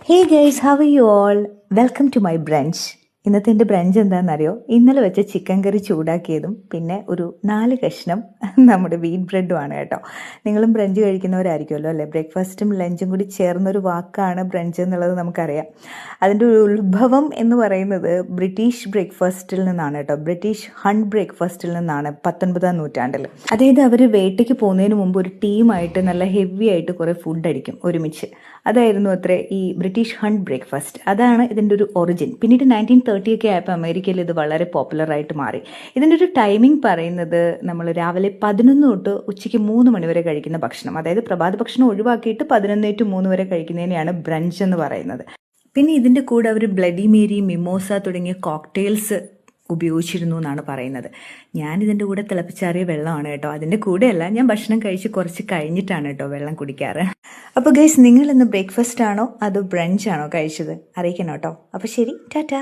Hey guys, how are you all? Welcome to my brunch. ഇന്നത്തെ എൻ്റെ brunch എന്താണെന്നറിയോ? ഇന്നലെ വെച്ച ചിക്കൻ കറി ചൂടാക്കിയതും പിന്നെ ഒരു 4 കഷ്ണം നമ്മുടെ വീറ്റ് ബ്രെഡുമാണ് കേട്ടോ. നിങ്ങളും ബ്രഞ്ച് കഴിക്കുന്നവരായിരിക്കുമല്ലോ അല്ലേ? ബ്രേക്ക്ഫാസ്റ്റും ലഞ്ചും കൂടി ചേർന്നൊരു വാക്കാണ് ബ്രഞ്ച് എന്നുള്ളത് നമുക്കറിയാം. അതിൻ്റെ ഒരു ഉത്ഭവം എന്ന് പറയുന്നത് ബ്രിട്ടീഷ് ബ്രേക്ക്ഫാസ്റ്റിൽ നിന്നാണ് കേട്ടോ. ബ്രിട്ടീഷ് ഹണ്ട് ബ്രേക്ക്ഫാസ്റ്റിൽ നിന്നാണ് 19-ാം നൂറ്റാണ്ടിൽ. അതായത് അവർ വേട്ടയ്ക്ക് പോകുന്നതിന് മുമ്പ് ഒരു ടീമായിട്ട് നല്ല ഹെവി ആയിട്ട് കുറേ ഫുഡ് അടിക്കും ഒരുമിച്ച്. അതായിരുന്നു അത്രേ ഈ ബ്രിട്ടീഷ് ഹണ്ട് ബ്രേക്ക്ഫാസ്റ്റ്. അതാണ് ഇതിൻ്റെ ഒരു ഒറിജിൻ. പിന്നീട് 1930 ഒക്കെ ആയപ്പോൾ അമേരിക്കയിൽ ഇത് വളരെ പോപ്പുലറായിട്ട് മാറി. ഇതിൻ്റെ ഒരു ടൈമിംഗ് പറയുന്നത് നമ്മൾ രാവിലെ 11 തൊട്ട് ഉച്ചയ്ക്ക് 3 മണി വരെ കഴിക്കുന്ന ഭക്ഷണം, അതായത് പ്രഭാത ഭക്ഷണം ഒഴിവാക്കിയിട്ട് 11 to 3 വരെ കഴിക്കുന്നതിനെയാണ് ബ്രഞ്ച് എന്ന് പറയുന്നത്. പിന്നെ ഇതിൻ്റെ കൂടെ അവർ ബ്ലഡി മേരി, മിമോസ തുടങ്ങിയ കോക്ടെയിൽസ് ഉപയോഗിച്ചിരുന്നു എന്നാണ് പറയുന്നത്. ഞാനിതിൻ്റെ കൂടെ തിളപ്പിച്ചാറിയ വെള്ളമാണ് കേട്ടോ. അതിൻ്റെ കൂടെയല്ല, ഞാൻ ഭക്ഷണം കഴിച്ച് കുറച്ച് കഴിഞ്ഞിട്ടാണ് കേട്ടോ വെള്ളം കുടിക്കാറ്. അപ്പോൾ ഗൈസ്, നിങ്ങൾ ഇന്ന് ബ്രേക്ക്ഫാസ്റ്റ് ആണോ അതോ ബ്രഞ്ച് ആണോ കഴിച്ചത്? അറിയിക്കണം കേട്ടോ. അപ്പോൾ ശരി, ടാറ്റാ.